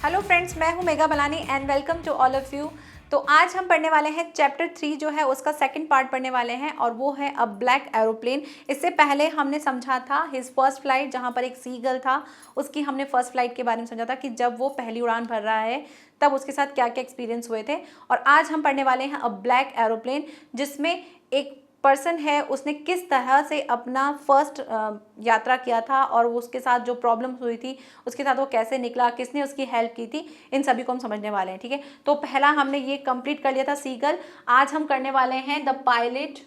Hello friends, मैं हूं Megha Balani and welcome to all of you. तो आज हम पढ़ने वाले हैं चैप्टर 3 जो है उसका सेकंड पार्ट पढ़ने वाले हैं और वो है अ ब्लैक एरोप्लेन। इससे पहले हमने समझा था हिज फर्स्ट फ्लाइट, जहां पर एक सीगल था, उसकी हमने फर्स्ट फ्लाइट के बारे में समझा था कि जब वो पहली उड़ान भर रहा है तब उसके साथ क्या क्या एक्सपीरियंस हुए थे। और आज हम पढ़ने वाले हैं अ ब्लैक एरोप्लेन, जिसमें एक पर्सन है उसने किस तरह से अपना फर्स्ट यात्रा किया था और उसके साथ जो प्रॉब्लम्स हुई थी उसके साथ वो कैसे निकला, किसने उसकी हेल्प की थी, इन सभी को हम समझने वाले हैं। ठीक है, तो पहला हमने ये कंप्लीट कर लिया था सीगल। आज हम करने वाले हैं द पायलट।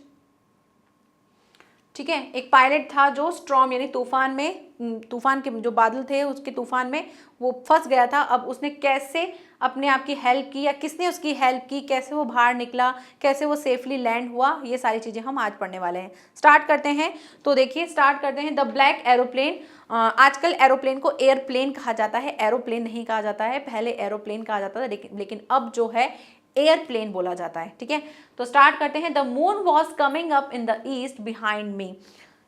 ठीक है, एक पायलट था जो स्टॉर्म यानी तूफान के जो बादल थे उसके तूफान में वो फंस गया था। अब उसने कैसे अपने आप की हेल्प की या किसने उसकी हेल्प की, कैसे वो बाहर निकला, कैसे वो सेफली लैंड हुआ, ये सारी चीज़ें हम आज पढ़ने वाले हैं। स्टार्ट करते हैं। तो देखिए, स्टार्ट करते हैं द ब्लैक एरोप्लेन। आजकल एरोप्लेन को एयरप्लेन कहा जाता है, एरोप्लेन नहीं कहा जाता है। पहले एरोप्लेन कहा जाता था लेकिन अब जो है एयरप्लेन बोला जाता है। ठीक है, तो स्टार्ट करते हैं। The moon was coming up in the east behind me.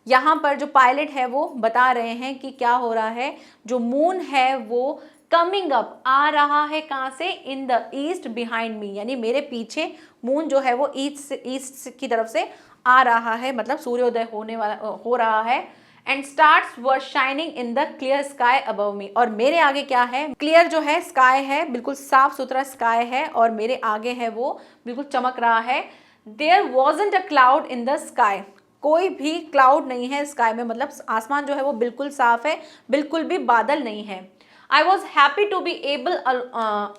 यहाँ पर जो पायलट है वो बता रहे हैं कि क्या हो रहा है, जो मून है वो कमिंग अप आ रहा है, कहाँ से, in the east behind me, यानी मेरे पीछे मून जो है वो ईस्ट की तरफ से आ रहा है, मतलब सूर्योदय होने वाला हो रहा है। And stars were shining in the clear sky above मी, और मेरे आगे क्या है, क्लियर जो है स्काई है, बिल्कुल साफ सुथरा स्काई है और मेरे आगे है वो बिल्कुल चमक रहा है। There wasn't a cloud in the sky, कोई भी क्लाउड नहीं है स्काई में, मतलब आसमान जो है वो बिल्कुल साफ है, बिल्कुल भी बादल नहीं है। I was happy to be able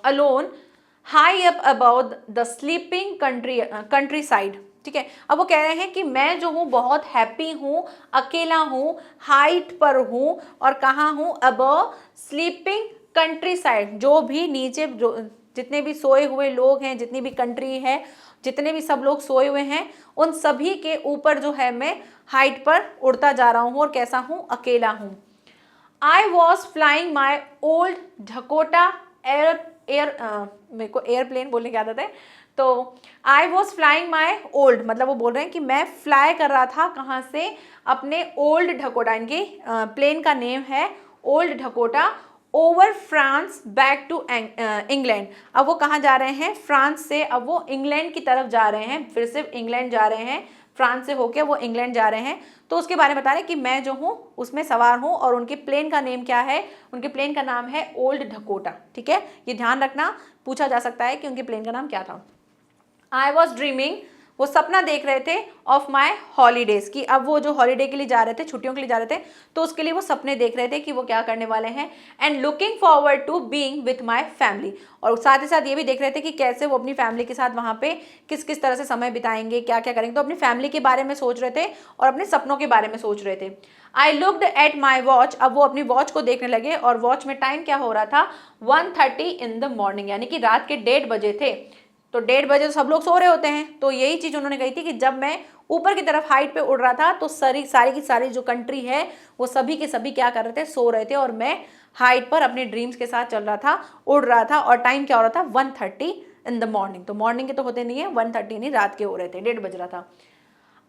alone high up about the sleeping countryside. ठीक है, अब वो कह रहे हैं कि मैं जो हूँ बहुत हैप्पी हूँ, अकेला हूँ, हाइट पर हूँ, और कहाँ हूँ, अबव स्लीपिंग कंट्री साइड, जो भी नीचे जो जितने भी सोए हुए लोग हैं, जितनी भी कंट्री है, जितने भी सब लोग सोए हुए हैं, उन सभी के ऊपर जो है मैं हाइट पर उड़ता जा रहा हूँ और कैसा हूँ, अकेला हूँ। I was flying my old Dakota मेरे को एयरप्लेन बोलने की आदत है, तो I was flying my old, मतलब वो बोल रहे हैं कि मैं फ्लाई कर रहा था, कहाँ से, अपने ओल्ड ढकोटा, इनकी प्लेन का नेम है old Dakota, over France back to England. अब वो कहाँ जा रहे हैं, फ्रांस से अब वो इंग्लैंड की तरफ जा रहे हैं, फिर से इंग्लैंड जा रहे हैं, फ्रांस से होके वो इंग्लैंड जा रहे हैं। तो उसके बारे में बता रहे हैं कि मैं जो हूँ उसमें सवार हूँ और उनके प्लेन का नेम क्या है, उनके प्लेन का नाम है ओल्ड ढकोटा। ठीक है, ये ध्यान रखना, पूछा जा सकता है कि उनके प्लेन का नाम क्या था। आई वॉज ड्रीमिंग, वो सपना देख रहे थे, ऑफ माई हॉलीडेज की, अब वो जो हॉलीडे के लिए जा रहे थे, छुट्टियों के लिए जा रहे थे, तो उसके लिए वो सपने देख रहे थे कि वो क्या करने वाले हैं। And looking forward to being with my family, और साथ ही साथ ये भी देख रहे थे कि कैसे वो अपनी फैमिली के साथ वहाँ पे किस किस तरह से समय बिताएंगे, क्या क्या करेंगे। तो अपनी फैमिली के बारे में सोच रहे थे और अपने सपनों के बारे में सोच रहे थे। I looked at my watch, अब वो अपनी वॉच को देखने लगे और वॉच में टाइम क्या हो रहा था, 1:30 इन द मॉर्निंग, यानी कि रात के 1:30 बजे थे। तो 1:30 बजे तो सब लोग सो रहे होते हैं, तो यही चीज उन्होंने कही थी कि जब मैं ऊपर की तरफ हाइट पे उड़ रहा था तो सारी की सारी जो कंट्री है वो सभी के सभी क्या कर रहे थे, सो रहे थे, और मैं हाइट पर अपने ड्रीम्स के साथ चल रहा था, उड़ रहा था, और टाइम क्या हो रहा था, 1:30 इन द मॉर्निंग। तो मॉर्निंग के तो होते नहीं है, 1:30 नहीं, रात के हो रहे थे, 1:30 बज रहा था।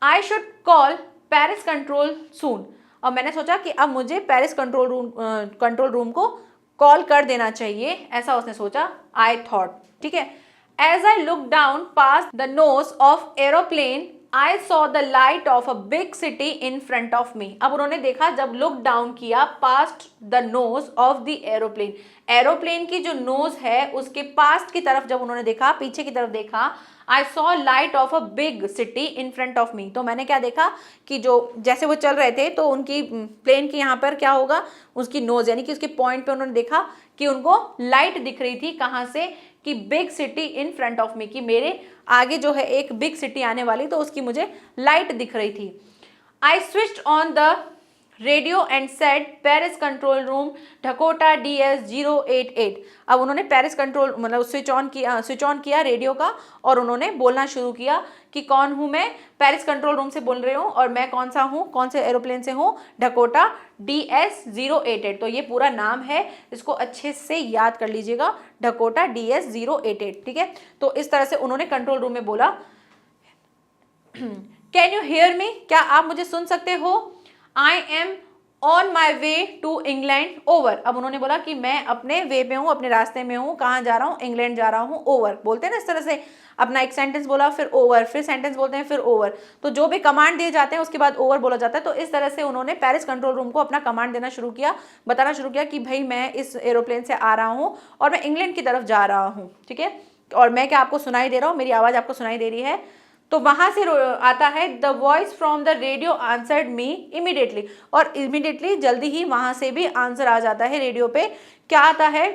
I should call Paris control soon, और मैंने सोचा कि अब मुझे पेरिस कंट्रोल रूम को कॉल कर देना चाहिए, ऐसा उसने सोचा, आई थॉट। ठीक है, as I looked down past the nose of aeroplane, I saw the light of a big city in front of me. अब उन्होंने देखा, जब लुक डाउन किया past the nose of the aeroplane, aeroplane की जो knows है उसके past की तरफ जब उन्होंने देखा, पीछे की तरफ देखा, I saw light of a big city in front of me, तो मैंने क्या देखा कि जो जैसे वो चल रहे थे तो उनकी प्लेन की यहाँ पर क्या होगा, उसकी नोज यानी कि उसके पॉइंट पे उन्होंने देखा कि उनको लाइट दिख रही थी, कहाँ से, कि big city in front of मी, कि मेरे आगे जो है एक बिग सिटी आने वाली, तो उसकी मुझे लाइट दिख रही थी। I switched on the radio and said Paris control room Dakota DS 088। अब उन्होंने पेरिस कंट्रोल मतलब स्विच ऑन किया रेडियो का, और उन्होंने बोलना शुरू किया कि कौन हूँ मैं, पेरिस कंट्रोल रूम से बोल रही हूँ, और मैं कौन सा हूँ, कौन से एरोप्लेन से हूँ, ढकोटा DS 088। तो ये पूरा नाम है, इसको अच्छे से याद कर लीजिएगा, ढकोटा DS 088। ठीक है, तो इस तरह से उन्होंने कंट्रोल रूम में बोला, कैन यू हियर मी, क्या आप मुझे सुन सकते हो, I am on my way to England over. अब उन्होंने बोला कि मैं अपने वे पे हूँ, अपने रास्ते में हूँ, कहाँ जा रहा हूँ, इंग्लैंड जा रहा हूँ। ओवर बोलते हैं ना इस तरह से, अपना एक सेंटेंस बोला फिर ओवर, फिर सेंटेंस बोलते हैं फिर ओवर। तो जो भी कमांड दिए जाते हैं उसके बाद ओवर बोला जाता है। तो इस तरह से उन्होंने पेरिस कंट्रोल रूम को अपना कमांड देना शुरू किया, बताना शुरू किया कि भाई मैं इस एरोप्लेन से आ रहा हूँ और मैं इंग्लैंड की तरफ जा रहा हूँ, ठीक है, और मैं क्या आपको सुनाई दे रहा हूँ, मेरी आवाज़ आपको सुनाई दे रही है। तो वहां से आता है the voice from the radio answered me immediately, और इमीडिएटली जल्दी ही वहां से भी आंसर आ जाता है रेडियो पे। क्या आता है,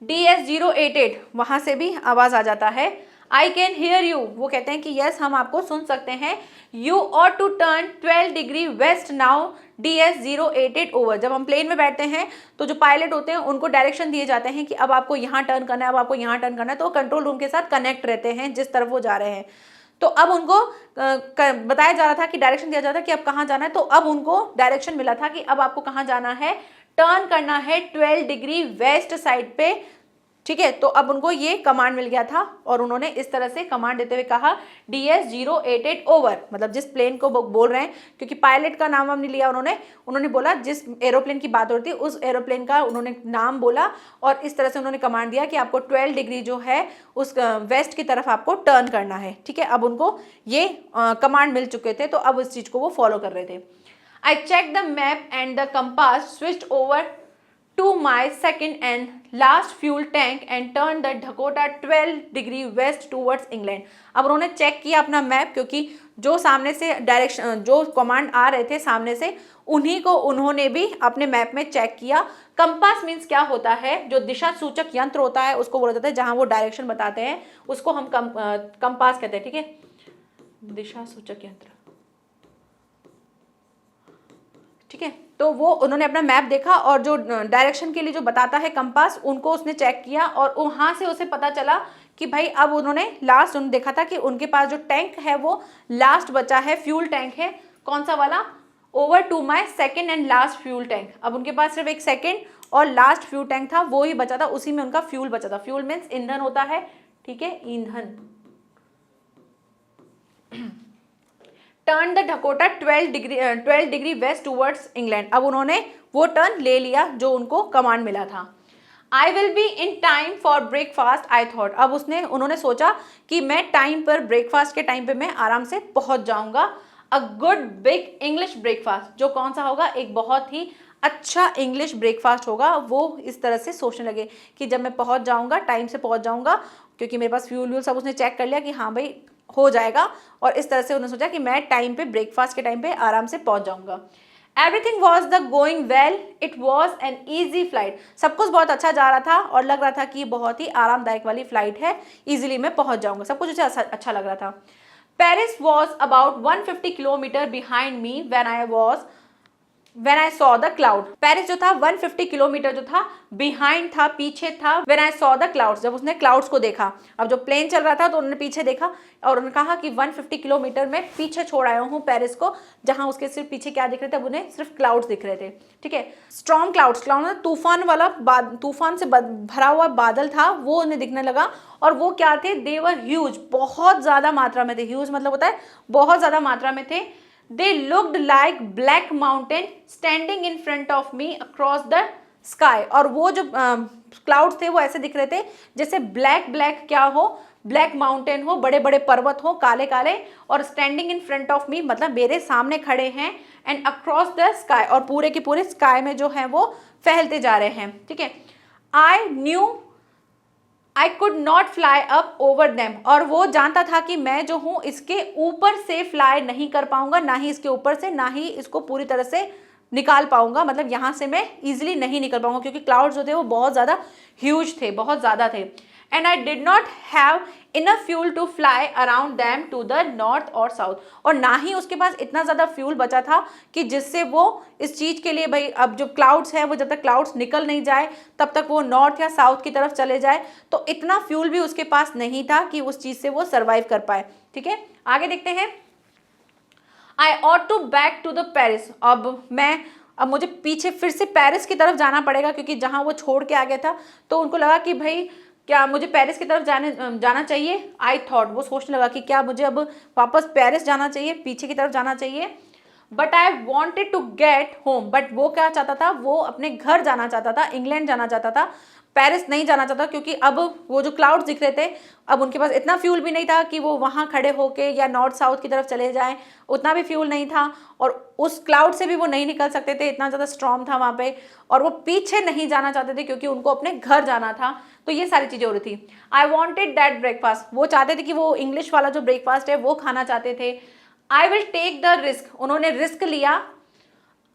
DS088, वहां से भी आवाज आ जाता है। आई कैन हियर यू, वो कहते हैं कि यस हम आपको सुन सकते हैं। You ought to turn 12 degree west now DS088 over. जब हम प्लेन में बैठते हैं तो जो पायलट होते हैं उनको डायरेक्शन दिए जाते हैं कि अब आपको यहाँ टर्न करना है, अब आपको यहाँ टर्न करना है, तो कंट्रोल रूम के साथ कनेक्ट रहते हैं जिस तरफ वो जा रहे हैं। तो अब उनको बताया जा रहा था कि डायरेक्शन दिया जा रहा था कि अब कहाँ जाना है, तो अब उनको डायरेक्शन मिला था कि अब आपको कहाँ जाना है, टर्न करना है 12 डिग्री वेस्ट साइड पे, ठीक है। तो अब उनको ये कमांड मिल गया था और उन्होंने इस तरह से कमांड देते हुए कहा DS088 ओवर, मतलब जिस प्लेन को बोल रहे हैं, क्योंकि पायलट का नाम हमने लिया, उन्होंने बोला जिस एरोप्लेन की बात हो रही थी उस एरोप्लेन का उन्होंने नाम बोला और इस तरह से उन्होंने कमांड दिया कि आपको 12 डिग्री जो है उस वेस्ट की तरफ आपको टर्न करना है, ठीक है। अब उनको ये कमांड मिल चुके थे तो अब इस चीज को वो फॉलो कर रहे थे। I check the map and the compass switched over to my second and last fuel tank and turn the Dakota 12 degree waste towards England। अब उन्होंने चेक किया अपना मैप, क्योंकि जो सामने से डायरेक्शन जो कमांड आ रहे थे सामने से उन्हीं को उन्होंने भी अपने मैप में चेक किया। कंपास मीन्स क्या होता है, जो दिशा सूचक यंत्र होता है उसको बोला जाता है, जहां वो डायरेक्शन बताते हैं उसको हम कंपास कहते हैं, ठीक है, दिशा सूचक यंत्र, ठीक है। तो वो उन्होंने अपना मैप देखा और जो डायरेक्शन के लिए जो बताता है कंपास, उनको उसने चेक किया और वहां से उसे पता चला कि भाई अब उन्होंने लास्ट देखा था कि उनके पास जो टैंक है वो लास्ट बचा है, फ्यूल टैंक है, कौन सा वाला, over to my second and last fuel tank. अब उनके पास सिर्फ एक सेकेंड और लास्ट फ्यूल टैंक था, वो ही बचा था, उसी में उनका फ्यूल बचा था। फ्यूल मीन्स ईंधन होता है, ठीक है, ईंधन। Turn the Dakota 12 degree west towards England. अब उन्होंने वो टर्न ले लिया जो उनको कमांड मिला था। I will be in time for breakfast I thought. अब उन्होंने सोचा कि मैं टाइम पर, ब्रेकफास्ट के टाइम पे मैं आराम से पहुंच जाऊंगा। A good big English breakfast, जो कौन सा होगा, एक बहुत ही अच्छा इंग्लिश ब्रेकफास्ट होगा। वो इस तरह से सोचने लगे कि जब मैं पहुंच जाऊंगा, टाइम से पहुंच जाऊंगा, क्योंकि मेरे पास फ्यूल सब उसने चेक कर लिया कि हाँ भाई हो जाएगा, और इस तरह से उन्होंने सोचा कि मैं टाइम पे, ब्रेकफास्ट के टाइम पे आराम से पहुंच जाऊंगा। Everything was the going well, it was an easy flight. सब कुछ बहुत अच्छा जा रहा था और लग रहा था कि बहुत ही आरामदायक वाली फ्लाइट है, इजीली मैं पहुंच जाऊंगा, सब कुछ अच्छा लग रहा था। Paris was about 150 kilometre behind me when I saw the cloud। Paris जो था 150 किलोमीटर जो था बिहाइंड था, पीछे था, when I saw the clouds, जब उसने क्लाउड्स को देखा। अब जो प्लेन चल रहा था तो उन्होंने पीछे देखा और उन्होंने कहा कि 150 किलोमीटर में पीछे छोड़ आया हूँ पेरिस को, जहां उसके सिर्फ पीछे क्या दिख रहे थे, अब उन्हें सिर्फ क्लाउड्स दिख रहे थे, ठीक है। स्टॉर्म क्लाउड्स, क्लाउड तूफान वाला, तूफान से भरा हुआ बादल था, वो उन्हें दिखने लगा। और वो क्या थे, दे वर ह्यूज, बहुत ज्यादा मात्रा में थे। ह्यूज मतलब होता है बहुत ज्यादा मात्रा में थे। They looked like black mountain standing in front of me across the sky। और वो जो क्लाउड्स थे वो ऐसे दिख रहे थे जैसे ब्लैक क्या हो, ब्लैक माउंटेन हो, बड़े बड़े पर्वत हो, काले काले, और स्टैंडिंग इन फ्रंट ऑफ मी मतलब मेरे सामने खड़े हैं, एंड अक्रॉस द स्काई, और पूरे के पूरे स्काई में जो है वो फैलते जा रहे हैं, ठीक है। I knew I could not fly up over them, और वो जानता था कि मैं जो हूँ इसके ऊपर से फ्लाई नहीं कर पाऊंगा, ना ही इसके ऊपर से, ना ही इसको पूरी तरह से निकाल पाऊंगा, मतलब यहाँ से मैं इजिली नहीं निकल पाऊंगा, क्योंकि क्लाउड्स जो थे वो बहुत ज़्यादा ह्यूज थे, बहुत ज़्यादा थे। And I did not have enough fuel to fly around them to the north और साउथ, और ना ही उसके पास इतना ज़्यादा फ्यूल बचा था कि जिससे वो इस चीज़ के लिए, भाई अब जो क्लाउड्स है वो जब तक क्लाउड्स निकल नहीं जाए तब तक वो नॉर्थ या साउथ की तरफ चले जाए, तो इतना फ्यूल भी उसके पास नहीं था कि उस चीज़ से वो सर्वाइव कर पाए, ठीक है। आगे देखते हैं। I ought to back to the Paris. अब मुझे पीछे फिर से पेरिस की तरफ जाना पड़ेगा, क्योंकि जहाँ वो छोड़ के आ गया था तो उनको लगा कि भाई क्या मुझे पेरिस की तरफ जाना चाहिए। आई थॉट, वो सोचने लगा कि क्या मुझे अब वापस पेरिस जाना चाहिए, पीछे की तरफ जाना चाहिए। But I wanted to get home, but वो क्या चाहता था, वो अपने घर जाना चाहता था, इंग्लैंड जाना चाहता था, पेरिस नहीं जाना चाहता, क्योंकि अब वो जो क्लाउड्स दिख रहे थे, अब उनके पास इतना फ्यूल भी नहीं था कि वो वहाँ खड़े होके या नॉर्थ साउथ की तरफ चले जाएं, उतना भी फ्यूल नहीं था, और उस क्लाउड से भी वो नहीं निकल सकते थे, इतना ज़्यादा स्ट्रॉन्ग था वहाँ पे, और वो पीछे नहीं जाना चाहते थे क्योंकि उनको अपने घर जाना था। तो ये सारी चीज़ें हो रही थी। आई वॉन्टेड दैट ब्रेकफास्ट, वो चाहते थे कि वो इंग्लिश वाला जो ब्रेकफास्ट है वो खाना चाहते थे। I will take the risk, उन्होंने रिस्क लिया।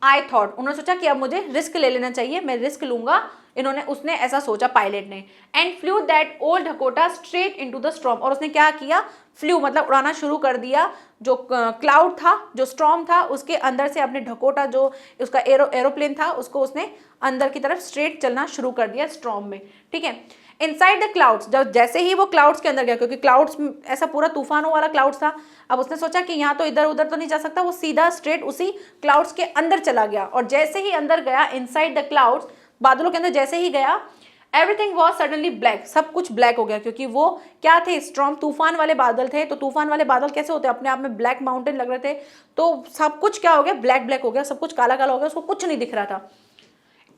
आई थॉट, उन्होंने सोचा कि अब मुझे रिस्क ले लेना चाहिए, मैं रिस्क लूंगा, उसने ऐसा सोचा पायलट ने। And flu that old Dakota straight into the storm, और उसने क्या किया, फ्लू मतलब उड़ाना शुरू कर दिया, जो क्लाउड था, जो स्टॉर्म था, उसके अंदर से अपने डकोटा जो उसका एरोप्लेन था उसको उसने अंदर की तरफ स्ट्रेट चलना शुरू कर दिया स्टॉर्म में। ठीक है, इनसाइड द क्लाउड्स, जब जैसे ही वो क्लाउड्स के अंदर गया, क्योंकि क्लाउड्स ऐसा पूरा तूफानों वाला क्लाउड्स था, अब उसने सोचा कि यहाँ तो इधर उधर तो नहीं जा सकता, वो सीधा स्ट्रेट उसी क्लाउड्स के अंदर चला गया, और जैसे ही अंदर गया इनसाइड द क्लाउड्स, बादलों के अंदर जैसे ही गया, एवरीथिंग वॉज सडनली ब्लैक, सब कुछ ब्लैक हो गया, क्योंकि वो क्या थे, स्ट्रॉम तूफान वाले बादल थे। तो तूफान वाले बादल कैसे होते हैं, अपने आप में ब्लैक माउंटेन लग रहे थे, तो सब कुछ क्या हो गया, ब्लैक ब्लैक हो गया, सब कुछ काला काला हो गया, उसको कुछ नहीं दिख रहा था।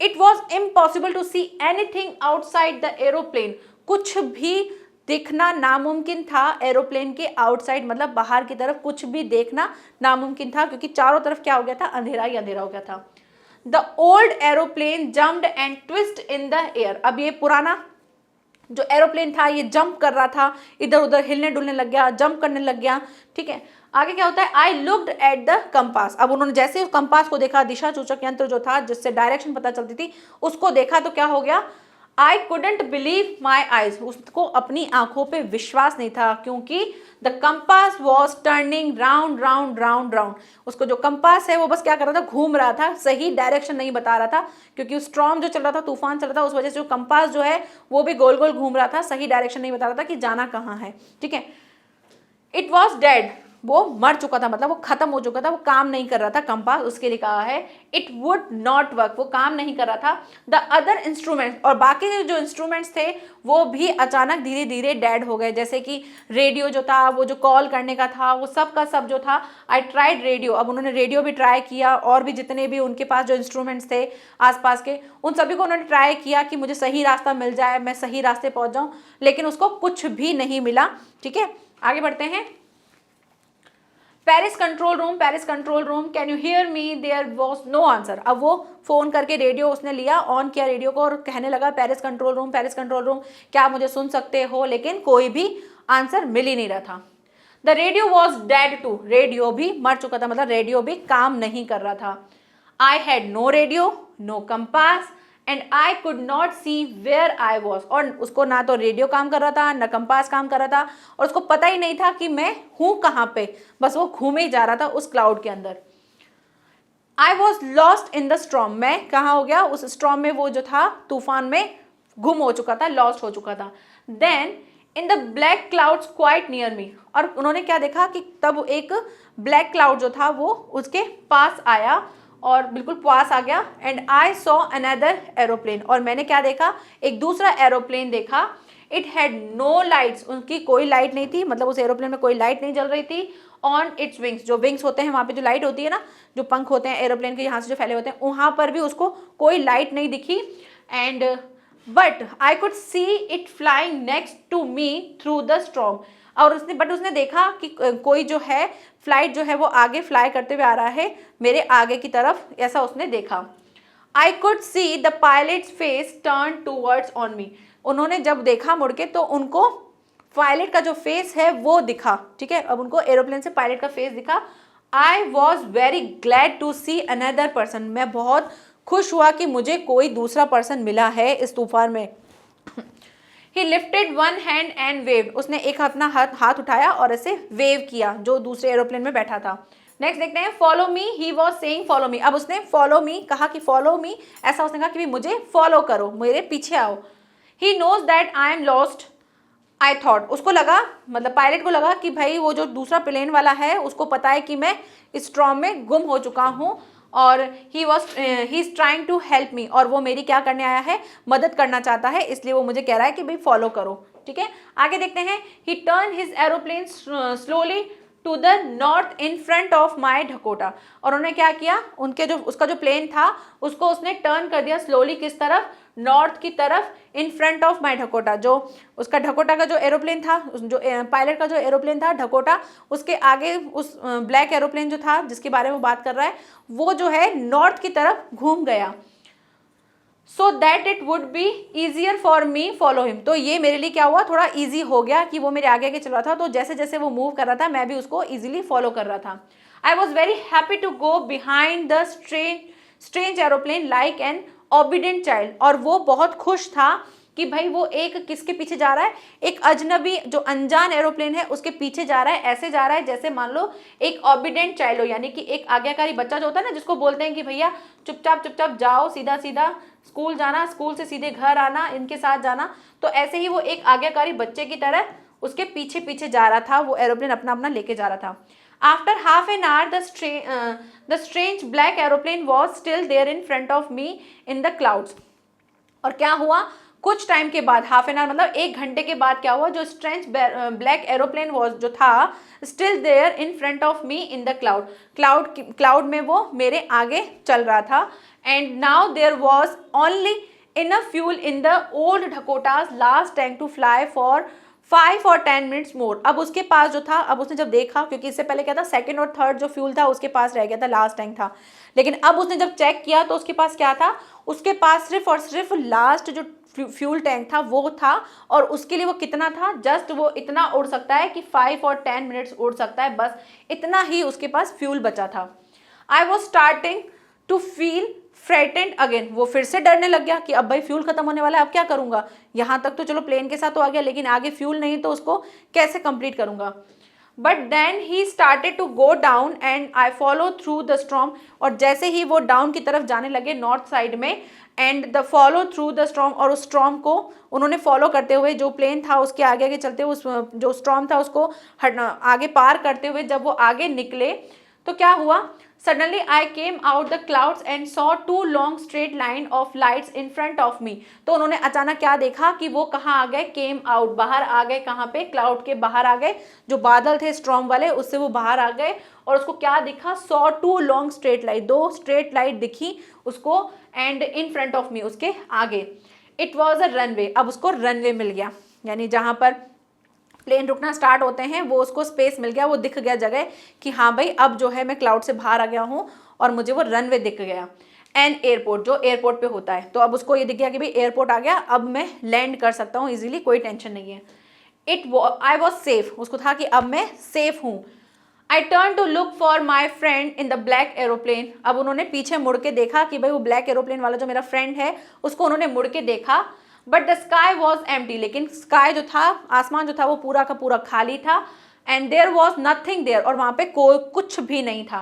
It was impossible to see anything outside the aeroplane, कुछ भी देखना नामुमकिन था एरोप्लेन के आउटसाइड, मतलब बाहर की तरफ कुछ भी देखना नामुमकिन था, क्योंकि चारों तरफ क्या हो गया था, अंधेरा ही अंधेरा हो गया था। The old aeroplane jumped and twist in the air, अब ये पुराना जो एरोप्लेन था ये जंप कर रहा था, इधर उधर हिलने डुलने लग गया, जंप करने लग गया। ठीक है, आगे क्या होता है, I looked at the compass, अब उन्होंने जैसे उस कंपास को देखा, दिशा सूचक यंत्र जो था जिससे डायरेक्शन पता चलती थी, उसको देखा तो क्या हो गया, I couldn't believe my eyes, उसको अपनी आंखों पे विश्वास नहीं था, क्योंकि the compass was turning round round round round, उसको जो कंपास है वो बस क्या कर रहा था, घूम रहा था, सही डायरेक्शन नहीं बता रहा था, क्योंकि स्ट्रॉम जो चल रहा था, तूफान चल रहा था, उस वजह से जो कंपास जो है वो भी गोल गोल घूम रहा था, सही डायरेक्शन नहीं बता रहा था कि जाना कहाँ है। ठीक है, इट वॉज डेड, वो मर चुका था, मतलब वो खत्म हो चुका था, वो काम नहीं कर रहा था कंपास, उसके लिए कहा है इट वुड नॉट वर्क, वो काम नहीं कर रहा था। द अदर इंस्ट्रूमेंट्स, और बाकी जो इंस्ट्रूमेंट्स थे वो भी अचानक धीरे धीरे डेड हो गए, जैसे कि रेडियो जो था, वो जो कॉल करने का था, वो सब का सब जो था। आई ट्राइड रेडियो, अब उन्होंने रेडियो भी ट्राई किया, और भी जितने भी उनके पास जो इंस्ट्रूमेंट्स थे आसपास के, उन सभी को उन्होंने ट्राई किया कि मुझे सही रास्ता मिल जाए, मैं सही रास्ते पहुंच जाऊं, लेकिन उसको कुछ भी नहीं मिला। ठीक है, आगे बढ़ते हैं। Paris control room, can you hear me, there was no answer, अब वो फोन करके रेडियो उसने लिया, ऑन किया रेडियो को, और कहने लगा पेरिस कंट्रोल रूम, क्या आप मुझे सुन सकते हो, लेकिन कोई भी आंसर मिल ही नहीं रहा था। The radio was dead too, radio भी मर चुका था, मतलब रेडियो भी काम नहीं कर रहा था। I had no radio, no compass, and I could not see where I was, और उसको ना तो रेडियो काम कर रहा था, ना कंपास काम कर रहा था, और उसको पता ही नहीं था कि मैं हूं कहाँ पे, बस वो घूमे ही जा रहा था उस क्लाउड के अंदर। I was lost in the storm, मैं कहाँ हो गया, उस स्ट्रॉम में, वो जो था तूफान में गुम हो चुका था, लॉस्ट हो चुका था। Then in the black clouds quite near me, और उन्होंने क्या देखा कि तब एक ब्लैक क्लाउड जो था वो उसके पास आया, और बिल्कुल पास आ गया। And I saw another aeroplane, और मैंने क्या देखा, एक दूसरा एरोप्लेन देखा। इट हैड नो लाइट्स, उनकी कोई लाइट नहीं थी, मतलब उस एरोप्लेन में कोई लाइट नहीं जल रही थी। ऑन इट्स विंग्स, जो विंग्स होते हैं वहाँ पे जो लाइट होती है ना, जो पंख होते हैं एरोप्लेन के यहाँ से जो फैले होते हैं, वहाँ पर भी उसको कोई लाइट नहीं दिखी। And but I could see it flying next to me through the storm, और उसने देखा कि कोई जो है फ्लाइट जो है वो आगे फ्लाई करते हुए आ रहा है मेरे आगे की तरफ, ऐसा उसने देखा। आई could see the pilots face turn towards on me, उन्होंने जब देखा मुड़ के तो उनको पायलट का जो फेस है वो दिखा। ठीक है, अब उनको एरोप्लेन से पायलट का फेस दिखा। I was very glad to see another person, मैं बहुत खुश हुआ कि मुझे कोई दूसरा पर्सन मिला है इस तूफान में। He lifted one hand and waved, उसने एक अपना हाथ उठाया और ऐसे वेव किया जो दूसरे एरोप्लेन में बैठा था। नेक्स्ट देखते हैं, follow me, he was saying follow me, अब उसने फॉलो मी कहा कि फॉलो मी, ऐसा उसने कहा कि मुझे फॉलो करो, मेरे पीछे आओ। He knows that I am lost, I thought, उसको लगा, मतलब पायलट को लगा कि भाई वो जो दूसरा प्लेन वाला है उसको पता है कि मैं इस स्ट्रॉम में गुम हो चुका हूँ, और he is trying to help me, और वो मेरी क्या करने आया है, मदद करना चाहता है, इसलिए वो मुझे कह रहा है कि भाई फॉलो करो। ठीक है, आगे देखते हैं। He turn his aeroplane slowly to the north in front of my Dakota. और उन्होंने क्या किया, उनके जो उसका जो प्लेन था उसको उसने टर्न कर दिया स्लोली, किस तरफ, नॉर्थ की तरफ, इन फ्रंट ऑफ माई ढकोटा। जो उसका ढकोटा का जो एरोप्लेन था, जो पायलट का जो एरोप्लेन था ढकोटा, उसके आगे उस ब्लैक एरोप्लेन जो था जिसके बारे में बात कर रहा है वो जो है नॉर्थ की तरफ घूम गया, so that it would be easier for me follow him. तो ये मेरे लिए क्या हुआ, थोड़ा ईजी हो गया कि वो मेरे आगे आगे चल रहा था, तो जैसे जैसे वो मूव कर रहा था मैं भी उसको ईजिली फॉलो कर रहा था। I was very happy to go behind the strange aeroplane like an obedient child. और वो बहुत खुश था कि भाई वो एक किसके पीछे जा रहा है, एक अजनबी जो अनजान एरोप्लेन है उसके पीछे जा रहा है, ऐसे जा रहा है जैसे मान लो एक ओबीडेंट चाइल्ड हो, यानी कि एक आज्ञाकारी बच्चा जो होता है ना, जिसको बोलते हैं कि भैया चुपचाप चुपचाप जाओ, सीधा सीधा स्कूल जाना, स्कूल से सीधे घर आना, इनके साथ जाना। तो ऐसे ही वो एक आज्ञाकारी बच्चे की तरह उसके पीछे पीछे जा रहा था, वो एरोप्लेन अपना अपना लेके जा रहा था। After half an hour the strange black aeroplane was still there in front of me in the clouds. और क्या हुआ, कुछ टाइम के बाद, हाफ एन आवर मतलब 1 घंटे के बाद क्या हुआ, जो स्ट्रेंज ब्लैक एरोप्लेन वॉज जो था still there in front of me in the cloud में वो मेरे आगे चल रहा था। And now there was only enough fuel in the old Dakota's last tank to fly for 5 or 10 minutes more. अब उसके पास जो था, अब उसने जब देखा, क्योंकि इससे पहले क्या था, सेकंड और थर्ड जो फ्यूल था उसके पास रह गया था, लास्ट टैंक था, लेकिन अब उसने जब चेक किया तो उसके पास क्या था, उसके पास सिर्फ और सिर्फ लास्ट जो फ्यूल टैंक था वो था। और उसके लिए वो कितना था, जस्ट वो इतना उड़ सकता है कि 5 और 10 मिनट्स उड़ सकता है, बस इतना ही उसके पास फ्यूल बचा था। I was starting to feel frightened again. वो फिर से डरने लग गया कि अब भाई फ्यूल खत्म होने वाला है, अब क्या करूंगा, यहाँ तक तो चलो प्लेन के साथ तो आ गया, लेकिन आगे फ्यूल नहीं तो उसको कैसे कंप्लीट करूंगा। But then he started to go down and I follow through the storm. और जैसे ही वो डाउन की तरफ जाने लगे नॉर्थ साइड में, and the follow through the storm, और उस स्टॉर्म को उन्होंने फॉलो करते हुए, जो प्लेन था उसके आगे आगे चलते हुए, उस जो स्टॉर्म था उसको आगे पार करते हुए जब वो आगे निकले तो क्या हुआ, suddenly I came out the clouds and saw 2 long straight line of lights in front of मी। तो उन्होंने अचानक क्या देखा कि वो कहाँ आ गए, केम आउट, बाहर आ गए, कहाँ पे, क्लाउड के बाहर आ गए, जो बादल थे स्ट्रॉम वाले उससे वो बाहर आ गए। और उसको क्या दिखा, saw 2 long straight light, 2 straight light दिखी उसको, एंड इन फ्रंट ऑफ मी, उसके आगे। It was a runway. अब उसको रनवे मिल गया, यानी जहाँ पर प्लेन रुकना स्टार्ट होते हैं वो उसको स्पेस मिल गया, वो दिख गया जगह कि हाँ भाई अब जो है मैं क्लाउड से बाहर आ गया हूँ और मुझे वो रनवे दिख गया। एन एयरपोर्ट, जो एयरपोर्ट पे होता है, तो अब उसको ये दिख गया कि भाई एयरपोर्ट आ गया, अब मैं लैंड कर सकता हूँ इजीली, कोई टेंशन नहीं है। आई वॉज सेफ, उसको था कि अब मैं सेफ हूँ। I turn to look for my friend in the black aeroplane. अब उन्होंने पीछे मुड़ के देखा कि भाई वो ब्लैक एरोप्लेन वाला जो मेरा फ्रेंड है उसको उन्होंने मुड़ के देखा। But the sky was empty, लेकिन स्काई जो था, आसमान जो था वो पूरा का पूरा खाली था। And there was nothing there, और वहाँ पे कोई कुछ भी नहीं था।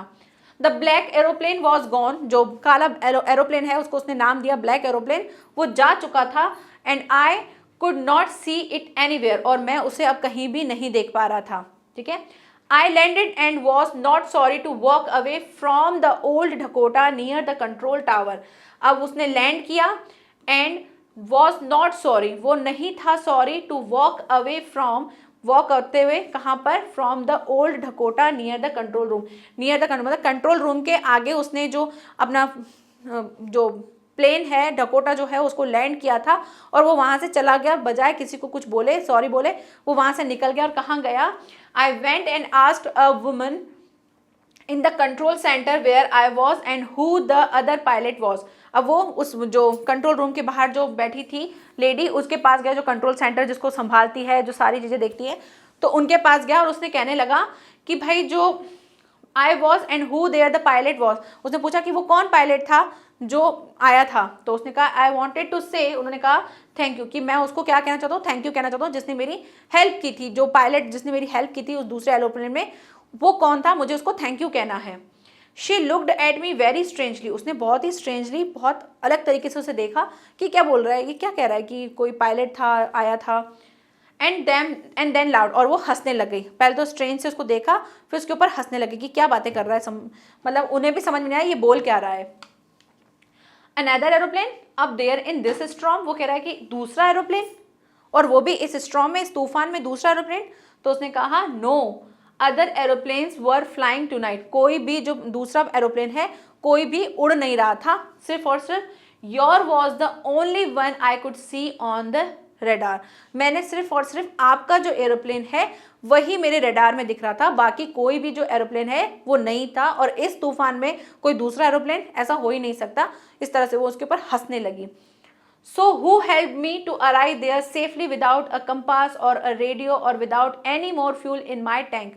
The black aeroplane was gone, जो काला एरोप्लेन है उसको उसने नाम दिया ब्लैक एरोप्लेन, वो जा चुका था। And I could not see it anywhere, और मैं उसे अब कहीं भी नहीं देख पा रहा था। ठीक है, I landed and was not sorry to walk away from the old Dakota near the control tower. अब उसने लैंड किया एंड वॉज नॉट सॉरी, वो नहीं था sorry, to walk away from, walk करते हुए कहाँ पर, from the old Dakota near the control room. Near the मतलब कंट्रोल रूम के आगे उसने जो अपना जो प्लेन है ढकोटा जो है उसको लैंड किया था, और वो वहाँ से चला गया, बजाय किसी को कुछ बोले, सॉरी बोले, वो वहाँ से निकल गया। और कहाँ गया, I went and asked a woman in the control centre where I was and who the other pilot was. अब वो उस जो कंट्रोल रूम के बाहर जो बैठी थी लेडी, उसके पास गया, जो कंट्रोल सेंटर जिसको संभालती है, जो सारी चीज़ें देखती है, तो उनके पास गया और उसने कहने लगा कि भाई जो I was and who there the pilot was, उसने पूछा कि वो कौन पायलट था जो आया था। तो उसने कहा आई वॉन्टेड टू से, उन्होंने कहा थैंक यू, कि मैं उसको क्या कहना चाहता हूँ, थैंक यू कहना चाहता हूँ, जिसने मेरी हेल्प की थी, जो पायलट जिसने मेरी हेल्प की थी उस दूसरे एरोप्लेन में, वो कौन था, मुझे उसको थैंक यू कहना है। She looked at me very strangely, उसने बहुत ही स्ट्रेंजली, बहुत अलग तरीके से उसे देखा कि क्या बोल रहा है, ये क्या कह रहा है कि कोई पायलट था, आया था। एंड देन लाउड, और वो हंसने लग गई। पहले तो स्ट्रेंज से उसको देखा, फिर उसके ऊपर हंसने लगी कि क्या बातें कर रहा है, मतलब उन्हें भी समझ में नहीं आया ये बोल क्या रहा है। अनदर एरोप्लेन अब देयर इन दिस स्टॉर्म, वो कह रहा है कि दूसरा एरोप्लेन, और वो भी इस स्टॉर्म में, इस तूफान में दूसरा एरोप्लेन। तो उसने कहा no other aeroplanes were flying tonight, कोई भी जो दूसरा एरोप्लेन है कोई भी उड़ नहीं रहा था, सिर्फ और सिर्फ your was the only one I could C on the radar, मैंने सिर्फ और सिर्फ आपका जो एरोप्लेन है वही मेरे रेडार में दिख रहा था, बाकी कोई भी जो एरोप्लेन है वो नहीं था, और इस तूफान में कोई दूसरा एरोप्लेन, ऐसा हो ही नहीं सकता। इस तरह से वो उसके ऊपर हंसने लगी। So who helped me to arrive there safely without a compass or a radio or without any more fuel in my tank?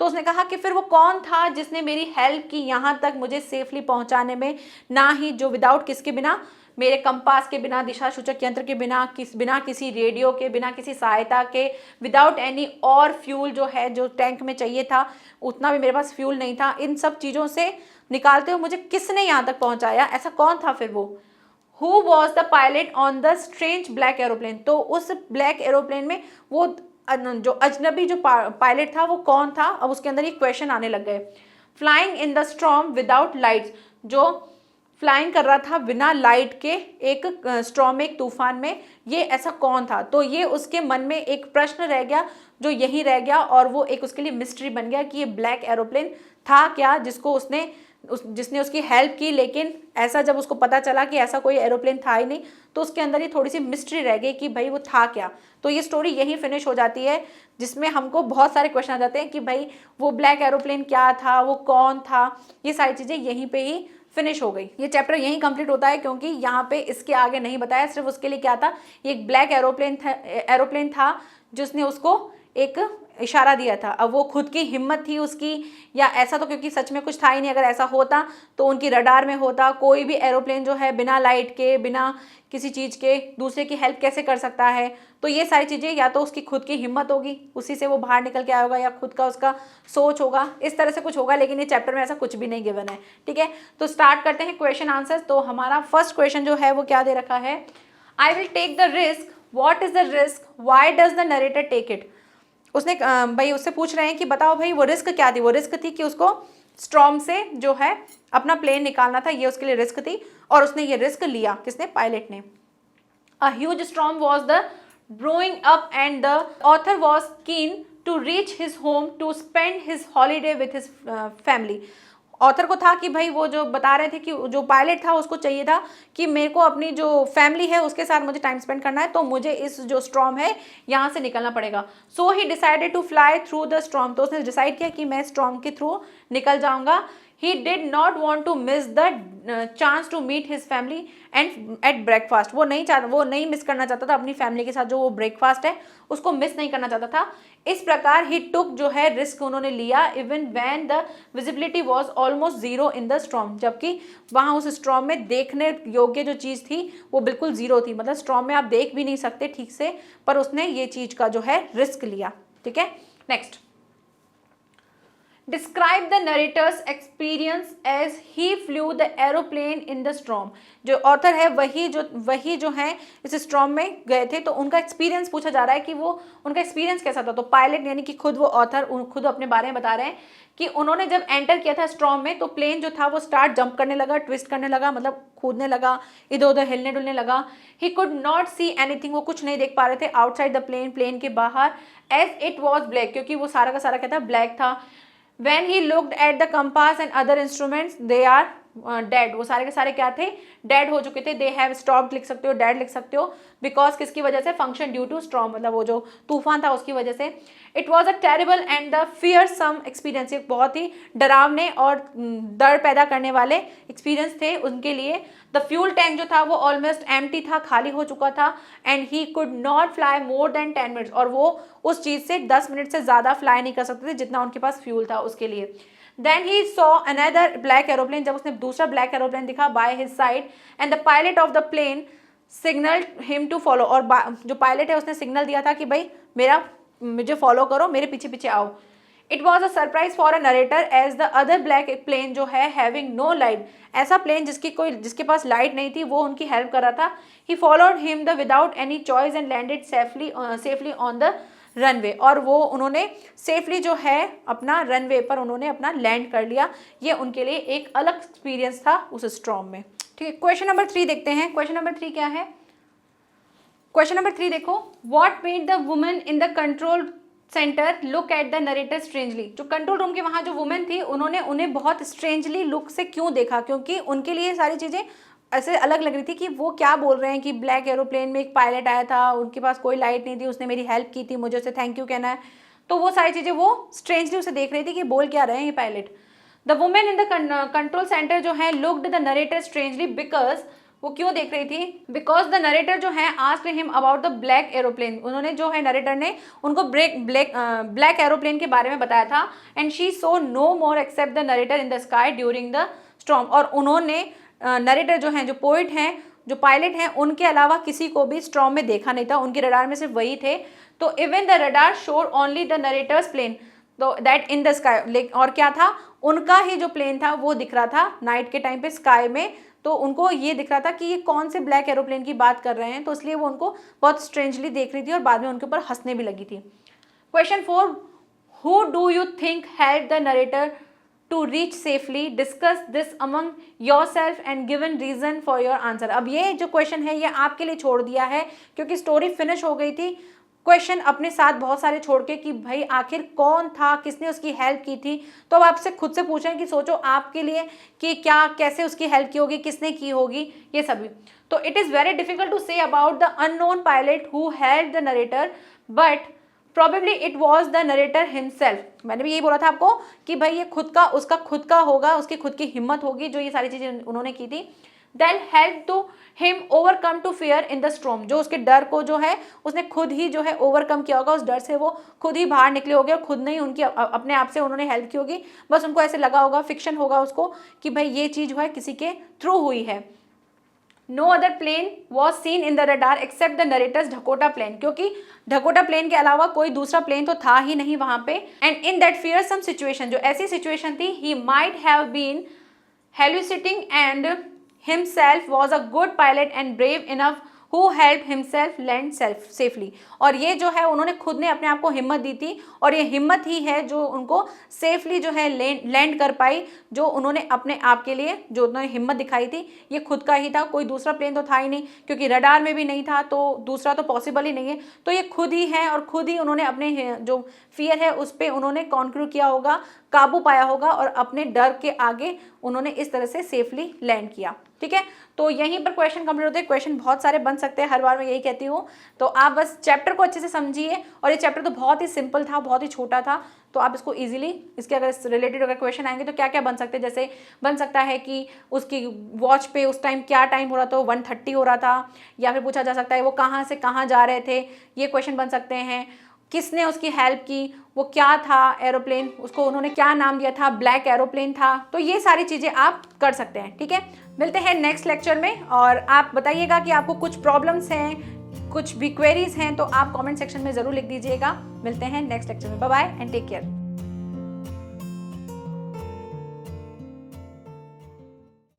तो उसने कहा कि फिर वो कौन था जिसने मेरी हेल्प की यहाँ तक मुझे सेफली पहुँचाने में, ना ही जो विदाउट किसके बिना, मेरे कंपास के बिना, दिशा सूचक यंत्र के बिना, बिना किसी रेडियो के, बिना किसी सहायता के, विदाउट एनी और फ्यूल जो है जो टैंक में चाहिए था उतना भी मेरे पास फ्यूल नहीं था। इन सब चीज़ों से निकालते हुए मुझे किसने यहाँ तक पहुँचाया, ऐसा कौन था फिर वो? Who was the pilot on the strange black aeroplane? तो उस ब्लैक एरोप्लेन में वो जो अजनबी जो पायलट था वो कौन था? अब उसके अंदर ये क्वेश्चन आने लग गए। Flying in the storm without lights, जो फ्लाइंग कर रहा था बिना लाइट के एक स्टॉर्म में, एक तूफान में, ये ऐसा कौन था? तो ये उसके मन में एक प्रश्न रह गया जो यही रह गया, और वो एक उसके लिए मिस्ट्री बन गया कि ये ब्लैक एरोप्लेन था क्या जिसको जिसने उसकी हेल्प की। लेकिन ऐसा जब उसको पता चला कि ऐसा कोई एरोप्लेन था ही नहीं, तो उसके अंदर ही थोड़ी सी मिस्ट्री रह गई कि भाई वो था क्या। तो ये स्टोरी यहीं फिनिश हो जाती है, जिसमें हमको बहुत सारे क्वेश्चन आ जाते हैं कि भाई वो ब्लैक एरोप्लेन क्या था, वो कौन था, ये सारी चीज़ें यहीं पे ही फिनिश हो गई। ये चैप्टर यहीं कंप्लीट होता है, क्योंकि यहाँ पे इसके आगे नहीं बताया, सिर्फ उसके लिए क्या था, ये एक ब्लैक एरोप्लेन था जिसने उसको एक इशारा दिया था। अब वो खुद की हिम्मत थी उसकी, या ऐसा तो क्योंकि सच में कुछ था ही नहीं, अगर ऐसा होता तो उनकी रडार में होता। कोई भी एरोप्लेन जो है बिना लाइट के, बिना किसी चीज़ के दूसरे की हेल्प कैसे कर सकता है? तो ये सारी चीज़ें या तो उसकी खुद की हिम्मत होगी, उसी से वो बाहर निकल के आया होगा, या खुद का उसका सोच होगा, इस तरह से कुछ होगा। लेकिन ये चैप्टर में ऐसा कुछ भी नहीं गिवन है, ठीक है। तो स्टार्ट करते हैं क्वेश्चन आंसर। तो हमारा फर्स्ट क्वेश्चन जो है वो क्या दे रखा है, I will take the risk, what is the risk, why does the narrator take it. उसने भाई उससे पूछ रहे हैं कि बताओ भाई वो रिस्क क्या थी। वो रिस्क थी कि उसको स्टॉर्म से जो है अपना प्लेन निकालना था, ये उसके लिए रिस्क थी, और उसने ये रिस्क लिया। किसने? पायलट ने। A huge storm was the brewing up and the author was keen to reach his home to spend his holiday with his family. Author को था कि भाई वो जो बता रहे थे कि जो पायलट था उसको चाहिए था कि मेरे को अपनी जो फैमिली है उसके साथ मुझे टाइम स्पेंड करना है, तो मुझे इस जो स्टॉर्म है यहाँ से निकलना पड़ेगा। So he decided to fly through the storm. तो उसने डिसाइड किया कि मैं स्टॉर्म के थ्रू निकल जाऊँगा। He did not want to miss the chance to meet his family and at breakfast। वो नहीं मिस करना चाहता था अपनी फैमिली के साथ जो वो ब्रेकफास्ट है उसको मिस नहीं करना चाहता था। इस प्रकार ही टुक जो है रिस्क उन्होंने लिया, even when the visibility was almost zero in the storm, जबकि वहाँ उस स्टॉर्म में देखने योग्य जो चीज़ थी वो बिल्कुल जीरो थी। मतलब स्टॉर्म में आप देख भी नहीं सकते ठीक से, पर उसने ये चीज़ का जो है रिस्क लिया, ठीक है। Next, describe the narrator's experience as he flew the aeroplane in the storm. जो ऑथर है वही जो है इस स्टॉर्म में गए थे, तो उनका एक्सपीरियंस पूछा जा रहा है कि वो उनका एक्सपीरियंस कैसा था। तो पायलट यानी कि खुद वो ऑथर खुद अपने बारे में बता रहे हैं कि उन्होंने जब एंटर किया था स्टॉर्म में, तो प्लेन जो था वो स्टार्ट जंप करने लगा, ट्विस्ट करने लगा, मतलब कूदने लगा, इधर उधर हिलने डुलने लगा। He could not see anything, वो कुछ नहीं देख पा रहे थे आउटसाइड द प्लेन के बाहर, एज इट वॉज ब्लैक, क्योंकि वो सारा का सारा क्या था, ब्लैक था। When he looked at the compass and other instruments, they are dead। वो सारे के सारे क्या थे, डेड हो चुके थे। they have stopped लिख सकते हो, डेड लिख सकते हो, बिकॉज किसकी वजह से, फंक्शन ड्यू टू स्टॉर्म, मतलब वो जो तूफान था उसकी वजह से। It was a terrible and the fearsome experience, एक बहुत ही डरावने और डर पैदा करने वाले एक्सपीरियंस थे उनके लिए। द फ्यूल टैंक जो था वो ऑलमोस्ट एम्प्टी था, खाली हो चुका था। And he could not fly more than 10 minutes, और वो उस चीज़ से 10 मिनट से ज़्यादा फ्लाई नहीं कर सकते थे जितना उनके पास फ्यूल था उसके लिए। Then he saw another black aeroplane, जब उसने दूसरा ब्लैक एरोप्लेन दिखा by his side, and the pilot of the plane signaled him to follow। और जो पायलट है उसने सिग्नल दिया था कि भाई मुझे फॉलो करो, मेरे पीछे पीछे आओ। It was a surprise for a narrator as the other black plane जो है having no light, ऐसा प्लेन जिसके पास लाइट नहीं थी वो उनकी हेल्प कर रहा था। He followed him without any choice and landed safely on the runway, और वो उन्होंने सेफली जो है अपना रनवे पर उन्होंने अपना लैंड कर लिया। ये उनके लिए एक अलग एक्सपीरियंस था उस स्टॉर्म में, ठीक है। क्वेश्चन नंबर 3 देखते हैं। क्वेश्चन नंबर 3 क्या है? क्वेश्चन नंबर 3 देखो, what made the woman in the control centre look at the narrator strangely, जो कंट्रोल रूम के वहाँ जो वुमेन थी उन्होंने उन्हें बहुत स्ट्रेंजली लुक से क्यों देखा, क्योंकि उनके लिए सारी चीज़ें ऐसे अलग लग रही थी कि वो क्या बोल रहे हैं कि ब्लैक एरोप्लेन में एक पायलट आया था, उनके पास कोई लाइट नहीं थी, उसने मेरी हेल्प की थी, मुझे उसे थैंक यू कहना है। तो वो सारी चीज़ें वो स्ट्रेंजली उसे देख रही थी कि बोल क्या रहे हैं ये pilot. The women in the control centre जो है looked the narrator strangely because, वो क्यों देख रही थी, बिकॉज द नरेटर जो है asked him about the black aeroplane, उन्होंने जो है नरेटर ने उनको ब्लैक एरोप्लेन के बारे में बताया था। And she saw no more except the narrator in the sky during the storm, और उन्होंने नरेटर जो हैं, जो पोइट हैं, जो पायलट हैं, उनके अलावा किसी को भी स्टॉर्म में देखा नहीं था, उनके रडार में सिर्फ वही थे। तो इवन द रडार शोर ओनली द नरेटर्स प्लेन तो दैट इन द स्काई, और क्या था, उनका ही जो प्लेन था वो दिख रहा था नाइट के टाइम पे स्काई में। तो उनको ये दिख रहा था कि ये कौन से ब्लैक एरोप्लेन की बात कर रहे हैं, तो इसलिए वो उनको बहुत स्ट्रेंजली देख रही थी और बाद में उनके ऊपर हंसने भी लगी थी। Question 4, who do you think help the narrator to reach safely, discuss this among yourself and given reason for your answer. अब ये जो क्वेश्चन है ये आपके लिए छोड़ दिया है क्योंकि स्टोरी फिनिश हो गई थी। क्वेश्चन अपने साथ बहुत सारे छोड़ के कि भाई आखिर कौन था, किसने उसकी हेल्प की थी, तो अब आपसे खुद से पूछें कि सोचो आपके लिए कि क्या, कैसे उसकी हेल्प की होगी, किसने की होगी, ये सभी। तो it is very difficult to say about the unknown pilot who help the narrator, but probably it was the narrator himself. मैंने भी यही बोला था आपको कि भाई ये खुद का, उसका खुद का होगा, उसकी खुद की हिम्मत होगी जो ये सारी चीज़ें उन्होंने की थी। Then help to him overcome to fear in the storm, जो उसके डर को जो है उसने खुद ही जो है ओवरकम किया होगा, उस डर से वो खुद ही बाहर निकले होंगे और खुद नहीं उनकी अपने आप से उन्होंने हेल्प की होगी। बस उनको ऐसे लगा होगा, फिक्शन होगा उसको कि भाई ये चीज़ जो है किसी के थ्रू हुई है। No other plane was seen in the radar except the narrator's Dakota plane, क्योंकि ढकोटा प्लेन के अलावा कोई दूसरा प्लेन तो था ही नहीं वहाँ पे। And in that fearsome situation, जो ऐसी सिचुएशन थी, he might have been hallucinating and himself was a good pilot and brave enough who helped himself land safely। और ये जो है उन्होंने खुद ने अपने आप को हिम्मत दी थी और ये हिम्मत ही है जो उनको सेफली जो है लैंड कर पाई, जो उन्होंने अपने आप के लिए जो उन्होंने हिम्मत दिखाई थी ये खुद का ही था, कोई दूसरा प्लेन तो था ही नहीं, क्योंकि रडार में भी नहीं था तो दूसरा तो पॉसिबल ही नहीं है। तो ये खुद ही है और खुद ही उन्होंने अपने जो फियर है उस पर उन्होंने कॉन्क्रू किया होगा, काबू पाया होगा और अपने डर के आगे उन्होंने इस तरह से सेफली लैंड किया। ठीक है, तो यहीं पर क्वेश्चन कंप्लीट होते हैं। क्वेश्चन बहुत सारे बन सकते हैं, हर बार मैं यही कहती हूँ। तो आप बस चैप्टर को अच्छे से समझिए, और ये चैप्टर तो बहुत ही सिंपल था, बहुत ही छोटा था, तो आप इसको इजीली, इसके अगर रिलेटेड अगर क्वेश्चन आएंगे तो क्या क्या बन सकते हैं, जैसे बन सकता है कि उसकी वॉच पे उस टाइम क्या टाइम हो रहा था, 1:30 हो रहा था, या फिर पूछा जा सकता है वो कहाँ से कहाँ जा रहे थे, ये क्वेश्चन बन सकते हैं। किसने उसकी हेल्प की, वो क्या था एरोप्लेन, उसको उन्होंने क्या नाम दिया था, ब्लैक एरोप्लेन था। तो ये सारी चीज़ें आप कर सकते हैं। ठीक है, मिलते हैं नेक्स्ट लेक्चर में, और आप बताइएगा कि आपको कुछ प्रॉब्लम्स हैं, कुछ भी क्वेरीज हैं तो आप कमेंट सेक्शन में ज़रूर लिख दीजिएगा। मिलते हैं नेक्स्ट लेक्चर में, bye bye and take care.